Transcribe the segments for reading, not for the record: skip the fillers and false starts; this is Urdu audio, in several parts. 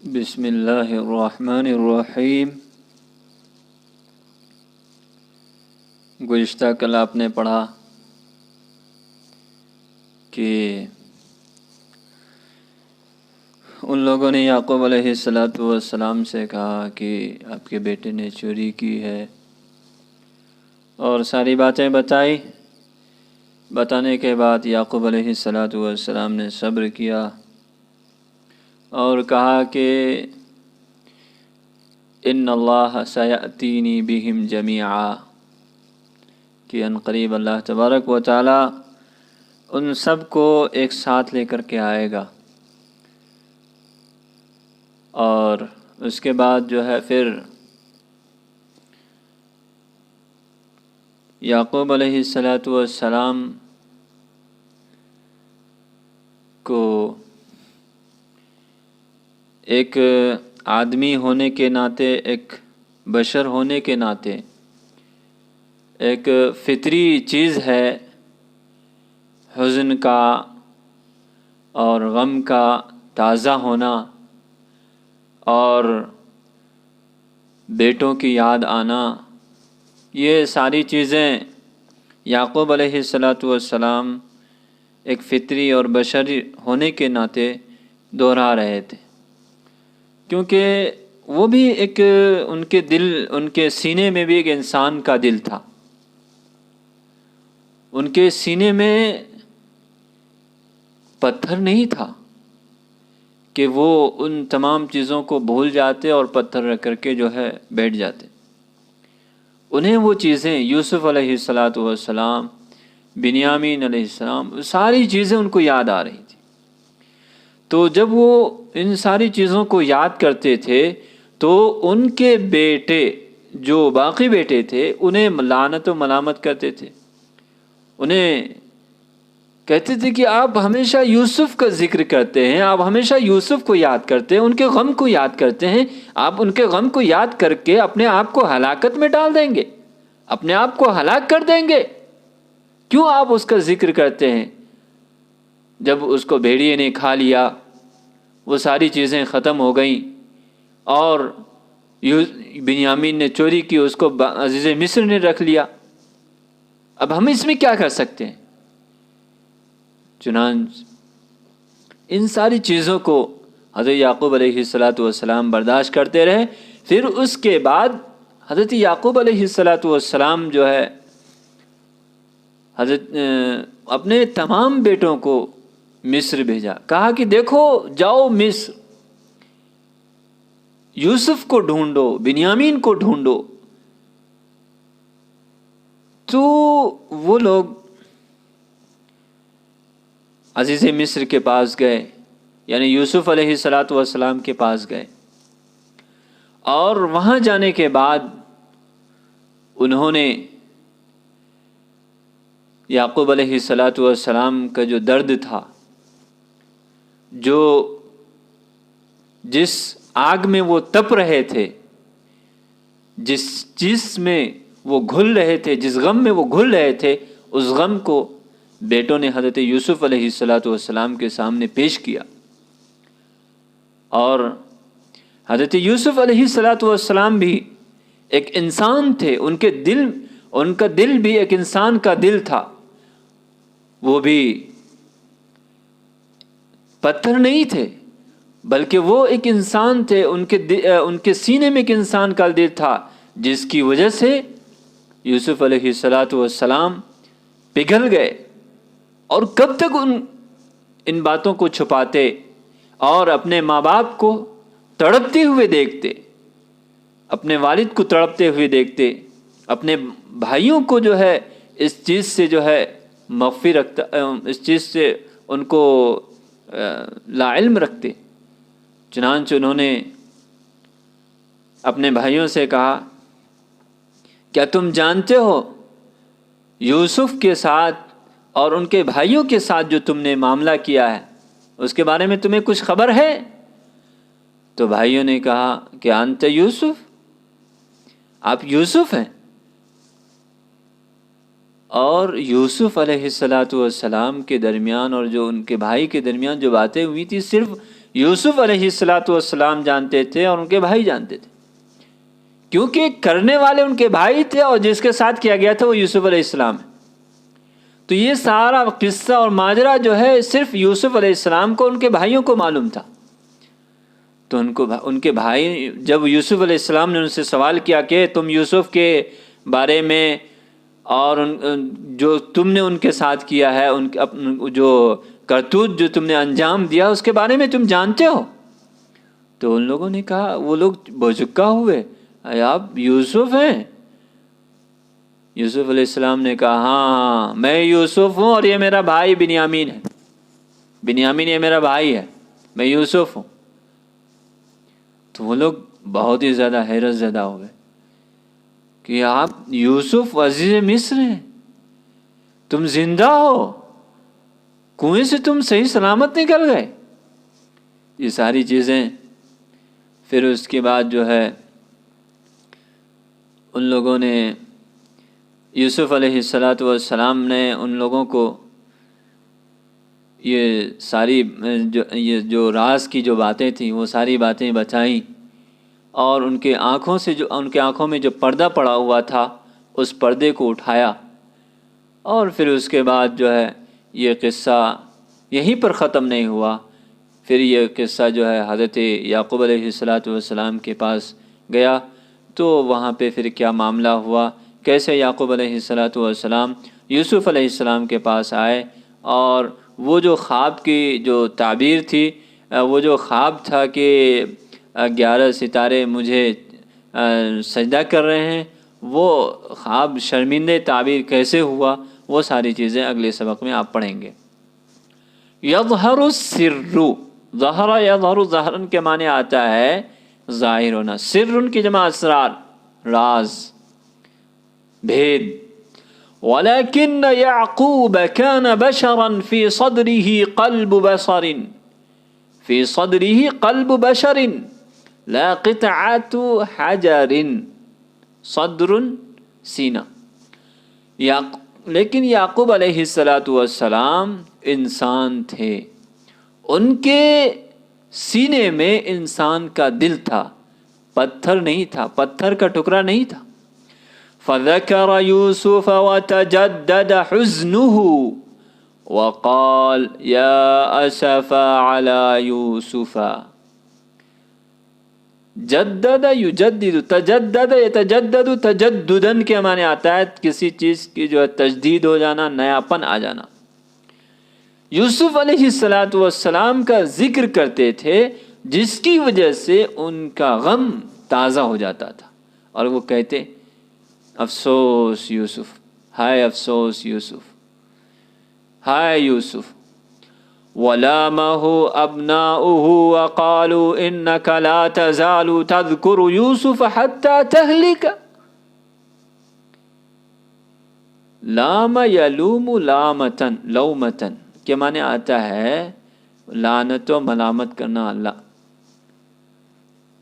بسم اللہ الرحمن الرحیم۔ گزشتہ کل آپ نے پڑھا کہ ان لوگوں نے یعقوب علیہ السلام سے کہا کہ آپ کے بیٹے نے چوری کی ہے، اور ساری باتیں بتائی۔ بتانے کے بعد یعقوب علیہ السلام نے صبر کیا اور کہا کہ ان اللہ سیأتینی بہم جمیعا، کہ ان قریب اللہ تبارک و تعالی ان سب کو ایک ساتھ لے کر کے آئے گا۔ اور اس کے بعد جو ہے پھر یعقوب علیہ السلام کو ایک آدمی ہونے کے ناطے، ایک بشر ہونے کے ناطے ایک فطری چیز ہے حزن کا اور غم کا تازہ ہونا اور بیٹوں کی یاد آنا۔ یہ ساری چیزیں یعقوب علیہ السلام ایک فطری اور بشری ہونے کے ناطے دہرا رہے تھے، کیونکہ وہ بھی ایک ان کے سینے میں بھی ایک انسان کا دل تھا۔ ان کے سینے میں پتھر نہیں تھا کہ وہ ان تمام چیزوں کو بھول جاتے اور پتھر رکھ کر کے جو ہے بیٹھ جاتے۔ انہیں وہ چیزیں یوسف علیہ السلام، بنیامین علیہ السلام، ساری چیزیں ان کو یاد آ رہی تھی۔ تو جب وہ ان ساری چیزوں کو یاد کرتے تھے تو ان کے بیٹے جو باقی بیٹے تھے انہیں لعنت و ملامت کرتے تھے، انہیں کہتے تھے کہ آپ ہمیشہ یوسف کا ذکر کرتے ہیں، آپ ہمیشہ یوسف کو یاد کرتے ہیں، ان کے غم کو یاد کرتے ہیں، آپ ان کے غم کو یاد کر کے اپنے آپ کو ہلاکت میں ڈال دیں گے، اپنے آپ کو ہلاک کر دیں گے، کیوں آپ اس کا ذکر کرتے ہیں؟ جب اس کو بھیڑیے نے کھا لیا، وہ ساری چیزیں ختم ہو گئیں اور بنیامین نے چوری کی، اس کو عزیز مصر نے رکھ لیا، اب ہم اس میں کیا کر سکتے ہیں؟ چنانچہ ان ساری چیزوں کو حضرت یعقوب علیہ السلام برداشت کرتے رہے۔ پھر اس کے بعد حضرت یعقوب علیہ السلام جو ہے حضرت اپنے تمام بیٹوں کو مصر بھیجا، کہا کہ دیکھو جاؤ مصر، یوسف کو ڈھونڈو، بنیامین کو ڈھونڈو۔ تو وہ لوگ عزیز مصر کے پاس گئے، یعنی یوسف علیہ السلام کے پاس گئے، اور وہاں جانے کے بعد انہوں نے یعقوب علیہ السلام کا جو درد تھا، جس آگ میں وہ تپ رہے تھے، جس چیز میں وہ گھل رہے تھے، جس غم میں وہ گھل رہے تھے، اس غم کو بیٹوں نے حضرت یوسف علیہ السلام کے سامنے پیش کیا۔ اور حضرت یوسف علیہ السلام بھی ایک انسان تھے، ان کا دل بھی ایک انسان کا دل تھا، وہ بھی پتھر نہیں تھے بلکہ وہ ایک انسان تھے، ان کے سینے میں ایک انسان کا دل تھا، جس کی وجہ سے یوسف علیہ السلام پگھل گئے۔ اور کب تک ان باتوں کو چھپاتے اور اپنے ماں باپ کو تڑپتے ہوئے دیکھتے، اپنے والد کو تڑپتے ہوئے دیکھتے، اپنے بھائیوں کو جو ہے اس چیز سے جو ہے مخفی رکھتا، اس چیز سے ان کو لا علم رکھتے۔ چنانچہ انہوں نے اپنے بھائیوں سے کہا، کیا تم جانتے ہو یوسف کے ساتھ اور ان کے بھائیوں کے ساتھ جو تم نے معاملہ کیا ہے، اس کے بارے میں تمہیں کچھ خبر ہے؟ تو بھائیوں نے کہا کہ انت یوسف، آپ یوسف ہیں۔ اور یوسف علیہ السلام کے درمیان اور جو ان کے بھائی کے درمیان جو باتیں ہوئی تھی، صرف یوسف علیہ السلام جانتے تھے اور ان کے بھائی جانتے تھے، کیونکہ کرنے والے ان کے بھائی تھے اور جس کے ساتھ کیا گیا تھا وہ یوسف علیہ السلام ہے۔ تو یہ سارا قصہ اور ماجرا جو ہے صرف یوسف علیہ السلام کو ان کے بھائیوں کو معلوم تھا۔ تو ان کے بھائی، جب یوسف علیہ السلام نے ان سے سوال کیا کہ تم یوسف کے بارے میں اور جو تم نے ان کے ساتھ کیا ہے، جو کرتوت جو تم نے انجام دیا اس کے بارے میں تم جانتے ہو؟ تو ان لوگوں نے کہا، وہ لوگ بھوچکا ہوئے، آپ یوسف ہیں؟ یوسف علیہ السلام نے کہا ہاں میں یوسف ہوں اور یہ میرا بھائی بنیامین ہے، بنیامین یہ میرا بھائی ہے، میں یوسف ہوں۔ تو وہ لوگ بہت ہی زیادہ حیرت زدہ ہوئے کہ آپ یوسف عزیز مصر ہیں، تم زندہ ہو، کنویں سے تم صحیح سلامت نکل گئے۔ یہ ساری چیزیں پھر اس کے بعد جو ہے ان لوگوں نے، یوسف علیہ السلام نے ان لوگوں کو یہ ساری جو راز کی جو باتیں تھیں وہ ساری باتیں بتائیں، اور ان کے آنکھوں میں جو پردہ پڑا ہوا تھا اس پردے کو اٹھایا، اور پھر اس کے بعد جو ہے یہ قصہ یہیں پر ختم نہیں ہوا۔ پھر یہ قصہ جو ہے حضرت یعقوب علیہ السلام کے پاس گیا، تو وہاں پہ پھر کیا معاملہ ہوا، کیسے یعقوب علیہ السلام یوسف علیہ السلام کے پاس آئے، اور وہ جو خواب کی جو تعبیر تھی، وہ جو خواب تھا کہ 11 ستارے مجھے سجدہ کر رہے ہیں، وہ خواب شرمندہ تعبیر کیسے ہوا، وہ ساری چیزیں اگلے سبق میں آپ پڑھیں گے۔ یظہر السر، ظہر یظہر، ظہرن کے معنی آتا ہے ظاہر ہونا، سر کی جمع اسرار، راز، بھید۔ وَلَكِنَّ يَعْقُوبَ كَانَ بَشَرًا فِي صَدْرِهِ قَلْبُ بَشَرٍ، فِي صَدْرِهِ قَلْبُ بَشَرٍ لَا قِطْعَةُ حَجَرٍ، صدر سینہ۔ لیکن یعقوب علیہ السلام انسان تھے، ان کے سینے میں انسان کا دل تھا، پتھر نہیں تھا، پتھر کا ٹکڑا نہیں تھا۔ فَذَكَرَ يُوسُفَ وَتَجَدَّدَ حُزْنُهُ وَقَالَ يَا أَسَفَ عَلَى يُوسُفَ۔ جدد یجدد، تجدد یتجدد، تجددن کے معنی آتا ہے کسی چیز کی جو ہے تجدید ہو جانا، نیاپن آ جانا۔ یوسف علیہ السلام کا ذکر کرتے تھے جس کی وجہ سے ان کا غم تازہ ہو جاتا تھا، اور وہ کہتے افسوس یوسف، ہائے افسوس یوسف، ہائے یوسف۔ وَلَامَهُ أَبْنَاؤُهُ وَقَالُوا إِنَّكَ لَا تَزَالُ تَذْكُرُ يُوسُفَ حَتَّى تَهْلِكَ۔ لام یلوم لامتن، لومتن کے معنی آتا ہے لعنت و ملامت کرنا اللہ،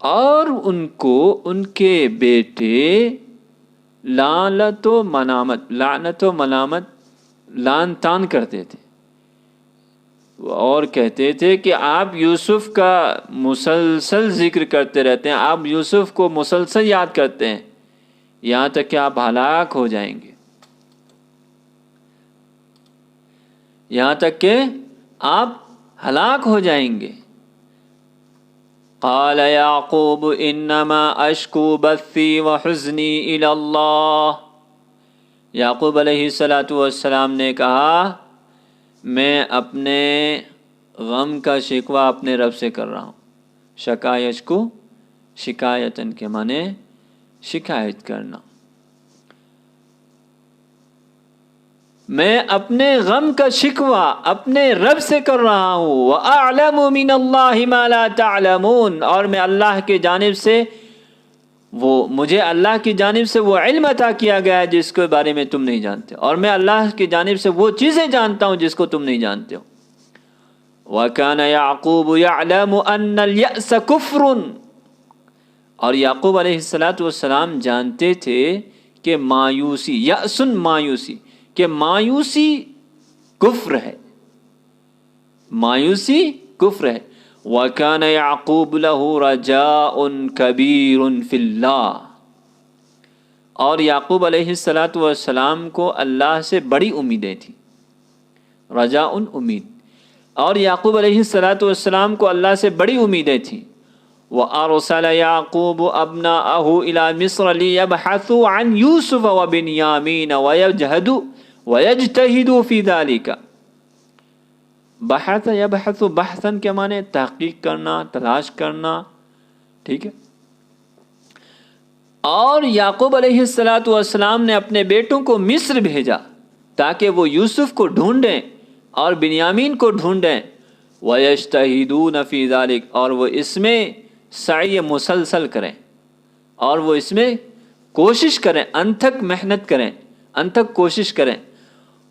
اور ان کو ان کے بیٹے لعنت و ملامت لان تان کرتے تھے، اور کہتے تھے کہ آپ یوسف کا مسلسل ذکر کرتے رہتے ہیں، آپ یوسف کو مسلسل یاد کرتے ہیں، یہاں تک کہ آپ ہلاک ہو جائیں گے، یہاں تک کہ آپ ہلاک ہو جائیں گے۔ قال یعقوب انما اشکو بثی وحزنی الی اللہ، یعقوب علیہ السلام نے کہا میں اپنے غم کا شکوہ اپنے رب سے کر رہا ہوں۔ شکا یشکو، شکایتن کے معنی شکایت کرنا، میں اپنے غم کا شکوہ اپنے رب سے کر رہا ہوں۔ وَأَعْلَمُ مِنَ اللَّهِ مَا لَا تَعْلَمُونَ، اور میں اللہ کی جانب سے مجھے اللہ کی جانب سے وہ علم عطا کیا گیا ہے جس کے بارے میں تم نہیں جانتے، اور میں اللہ کی جانب سے وہ چیزیں جانتا ہوں جس کو تم نہیں جانتے ہو۔ وَكَانَ يَعْقُوبُ يَعْلَمُ أَنَّ الْيَأْسَ كُفْرٌ، اور یعقوب علیہ السلام جانتے تھے کہ مایوسی، یأسن مایوسی، کہ مایوسی کفر ہے، مایوسی کفر ہے۔ وَكَانَ يَعْقُوبُ لَهُ رَجَاءٌ كَبِيرٌ فِي اللَّهِ، اور یعقوب علیہ السلام کو اللہ سے بڑی امیدیں تھیں. رجاء امید، اور یعقوب علیہ السلام کو اللہ سے بڑی امیدیں تھیں. وَأَرْسَلَ يَعْقُوبُ أَبْنَاءَهُ إِلَى مِصْرَ لِيَبْحَثُوا عَنْ يُوسُفَ وَبِنْيَامِينَ وَيَجْتَهِدُوا فِي ذَلِكَ. بحث یبحث، بحثاً کے معنی تحقیق کرنا، تلاش کرنا، ٹھیک ہے. اور یعقوب علیہ السلام نے اپنے بیٹوں کو مصر بھیجا تاکہ وہ یوسف کو ڈھونڈیں اور بنیامین کو ڈھونڈیں. وَيَجْتَهِدُونَ فِي ذَلِكَ، اور وہ اس میں سعی مسلسل کریں، اور وہ اس میں کوشش کریں، انتھک محنت کریں، انتھک کوشش کریں.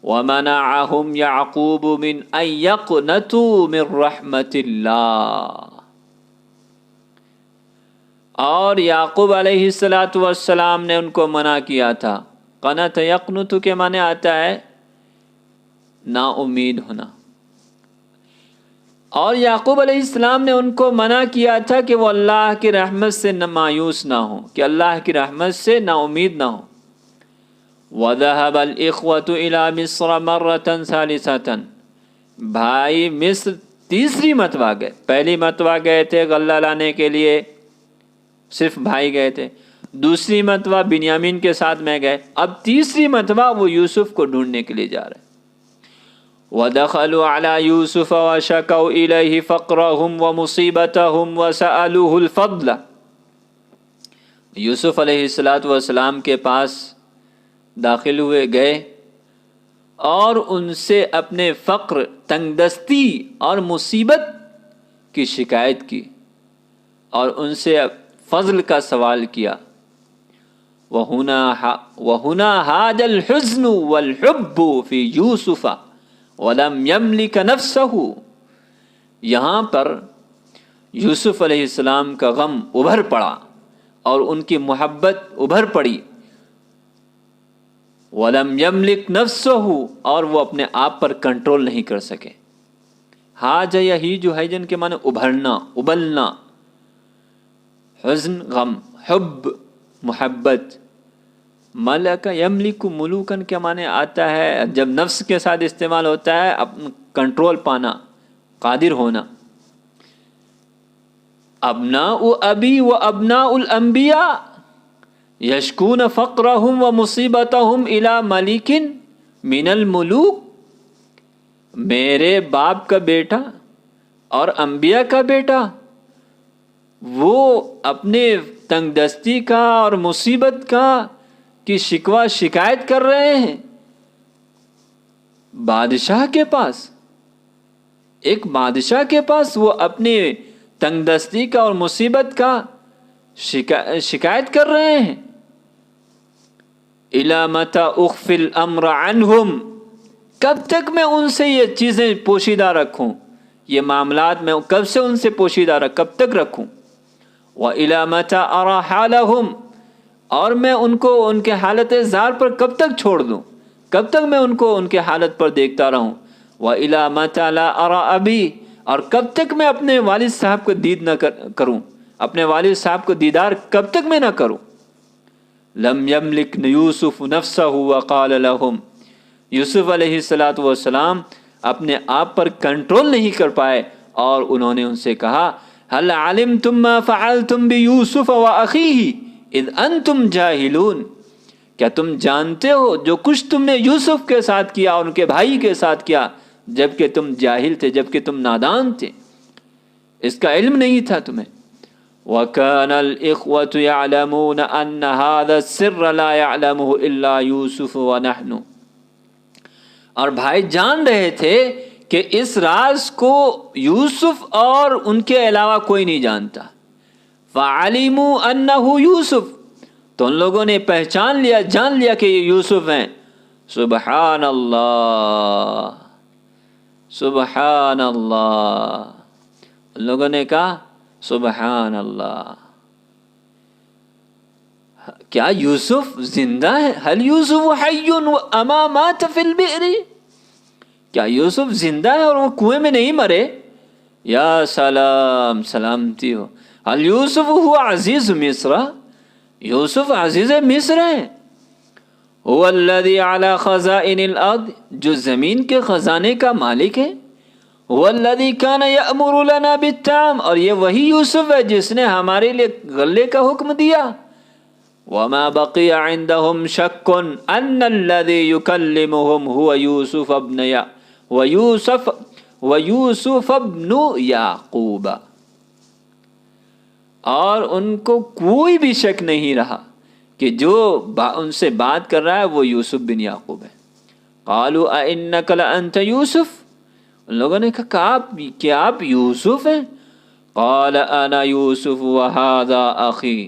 وَمَنَعَهُمْ يَعْقُوبُ مِنْ أَنْ يَقْنَطُوا مِنْ رَحْمَةِ اللَّهِ، اور یعقوب علیہ السلام نے ان کو منع کیا تھا. قنط یقنط کے معنی آتا ہے نا امید ہونا، اور یعقوب علیہ السلام نے ان کو منع کیا تھا کہ وہ اللہ کی رحمت سے مایوس نہ ہوں، کہ اللہ کی رحمت سے نا امید نہ ہوں. وَذَهَبَ الْإِخْوَةُ إِلَى مِصْرَ مَرَّةً ثَالِثَةً، بھائی مصر تیسری مرتبہ گئے. پہلی مرتبہ گئے تھے غلہ لانے کے لیے، صرف بھائی گئے تھے. دوسری مرتبہ بنیامین کے ساتھ میں گئے. اب تیسری مرتبہ وہ یوسف کو ڈھونڈنے کے لیے جا رہے. وَدَخَلُوا عَلَى يُوسُفَ وَشَكَوْا إِلَيْهِ فَقْرَهُمْ وَمُصِيبَتَهُمْ وَسَأَلُوهُ الْفَضْلَ. یوسف علیہ السلام کے پاس داخل ہوئے، گئے اور ان سے اپنے فقر، تنگ دستی اور مصیبت کی شکایت کی، اور ان سے فضل کا سوال کیا. وَهُنَا هَاجَ الْحُزْنُ وَالْحُبُّ فِي يُوسُفَ وَلَمْ يَمْلِكَ نَفْسَهُ. یہاں پر یوسف علیہ السلام کا غم ابھر پڑا اور ان کی محبت ابھر پڑی. وَلَمْ يَمْلِكْ نَفْسَهُ، اور وہ اپنے آپ پر کنٹرول نہیں کر سکے. حاج یا ہی جو ہے جن کے معنی ابھرنا، ابلنا. حزن غم، حب محبت. ملک یملک ملوکن کے معنی آتا ہے جب نفس کے ساتھ استعمال ہوتا ہے کنٹرول پانا، قادر ہونا. ابناء ابی و ابناء الانبیاء یشکون فقرہم و مصیبتہم الی ملک من الملوک. میرے باپ کا بیٹا اور انبیاء کا بیٹا وہ اپنے تنگ دستی کا اور مصیبت کا کی شکوہ شکایت کر رہے ہیں بادشاہ کے پاس. ایک بادشاہ کے پاس وہ اپنی تنگ دستی کا اور مصیبت کا شکایت کر رہے ہیں. اِلَى مَتَى أُخْفِي الْأَمْرَ عَنْهُمْ، کب تک میں ان سے یہ چیزیں پوشیدہ رکھوں، یہ معاملات میں کب سے ان سے پوشیدہ کب تک رکھوں. وَإِلَى مَتَى أَرَى حَالَهُمْ، اور میں ان کو ان کے حالت زار پر کب تک چھوڑ دوں، کب تک میں ان کو ان کے حالت پر دیکھتا رہوں. وَإِلَى مَتَى لَا أَرَى أَبِي، اور کب تک میں اپنے والد صاحب کو دید نہ کروں، اپنے والد صاحب کو دیدار کب تک میں نہ کروں. لم یملک یوسف نفسہ وقال لهم، یوسف علیہ السلام اپنے آپ پر کنٹرول نہیں کر پائے اور انہوں نے ان سے کہا هل علمتم ما فعلتم بیوسف واخیہ اذ انتم جاہلون، کیا تم جانتے ہو جو کچھ تم نے یوسف کے ساتھ کیا اور ان کے بھائی کے ساتھ کیا جبکہ تم جاہل تھے، جبکہ تم نادان تھے، اس کا علم نہیں تھا تمہیں. وَكَانَ الْإِخْوَةُ يَعْلَمُونَ أَنَّ هَذَا السِّرَّ لَا يَعْلَمُهُ إِلَّا يُوسُفُ وَنَحْنُ، اور بھائی جان رہے تھے کہ اس راز کو یوسف اور ان کے علاوہ کوئی نہیں جانتا. فَعَلِمُوا أَنَّهُ يُوسُف، تو ان لوگوں نے پہچان لیا، جان لیا کہ یہ یوسف ہیں. سبحان اللہ، سبحان اللہ. ان لوگوں نے کہا سبحان اللہ، کیا یوسف زندہ ہے؟ هل یوسف حی اما مات فی البئر، کیا یوسف زندہ ہے اور وہ کنویں میں نہیں مرے؟ یا سلام، سلامتی ہو. ال یوسف ہوا عزیز مصر، یوسف عزیز مصر ہیں. هو الذی علی خزائن الارض، جو زمین کے خزانے کا مالک ہے. هو الذی کان یأمر لنا بالطعام، اور یہ وہی یوسف ہے جس نے ہمارے لیے غلے کا حکم دیا. وما بقي عندهم شك ان الذي يكلمهم هو يوسف ابن یعقوب، اور ان کو کوئی بھی شک نہیں رہا کہ جو ان سے بات کر رہا ہے وہ یوسف بن یعقوب ہے. قالوا أئنك لأنت یوسف، ان لوگوں نے کہا کہ آپ یوسف ہیں. قال انا یوسف وهذا اخی،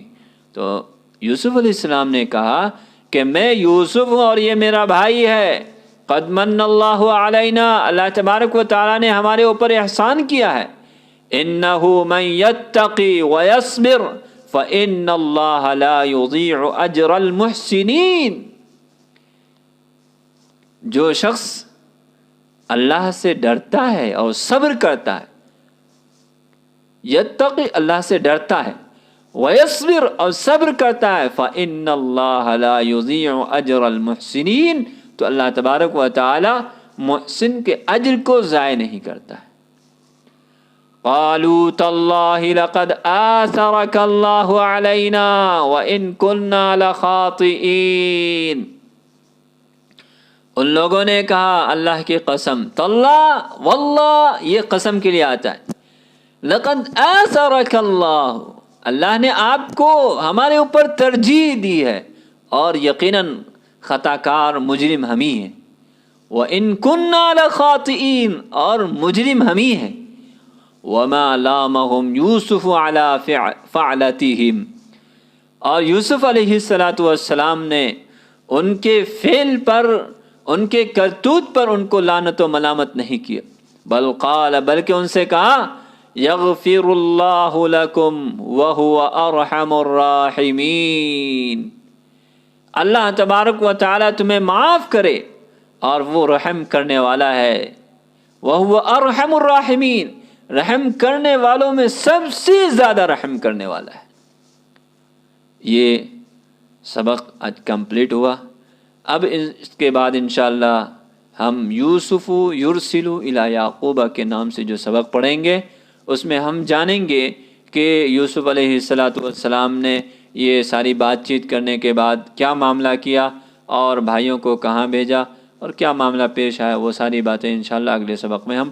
تو یوسف علیہ السلام نے کہا کہ میں یوسف ہوں اور یہ میرا بھائی ہے. قد من اللہ علینا، اللہ تبارک و تعالیٰ نے ہمارے اوپر احسان کیا ہے. انہ من یتقی ویصبر فإن اللہ لا یضیع اجر المحسنین، جو شخص اللہ سے ڈرتا ہے اور صبر کرتا ہے، یتقی اللہ سے ڈرتا ہے، ویصبر اور صبر کرتا ہے، فإن اللہ لا یضیع اجر المحسنین، تو اللہ تبارک و تعالی محسن کے اجر کو ضائع نہیں کرتا ہے. قالوا تاللہ لقد آثرک اللہ علینا وإن كنا لخاطئین، ان لوگوں نے کہا اللہ کی قسم، تاللہ واللہ یہ قسم کے لیے آتا ہے، لقد آثرک اللہ، اللہ نے آپ کو ہمارے اوپر ترجیح دی ہے اور یقیناً خطا کار مجرم ہم ہی ہیں. وَإِن كُنَّا لَخَاطِئِينَ، اور مجرم ہم ہی ہیں. وَمَا لَامَهُمْ يُوسُفُ عَلَى فَعْلَتِهِمْ، اور یوسف علیہ السلام نے ان کے فعل پر، ان کے کرتوت پر ان کو لعنت و ملامت نہیں کیا. بل قال، بلکہ ان سے کہا یغفر اللہ لکم وہو ارحم الراحمین، اللہ تبارک و تعالی تمہیں معاف کرے اور وہ رحم کرنے والا ہے. وہو ارحم الراحمین، رحم کرنے والوں میں سب سے زیادہ رحم کرنے والا ہے. یہ سبق آج کمپلیٹ ہوا. اب اس کے بعد انشاءاللہ ہم یوسف یرسل الی یعقوب کے نام سے جو سبق پڑھیں گے، اس میں ہم جانیں گے کہ یوسف علیہ السلام نے یہ ساری بات چیت کرنے کے بعد کیا معاملہ کیا اور بھائیوں کو کہاں بھیجا اور کیا معاملہ پیش آیا. وہ ساری باتیں انشاءاللہ اگلے سبق میں ہم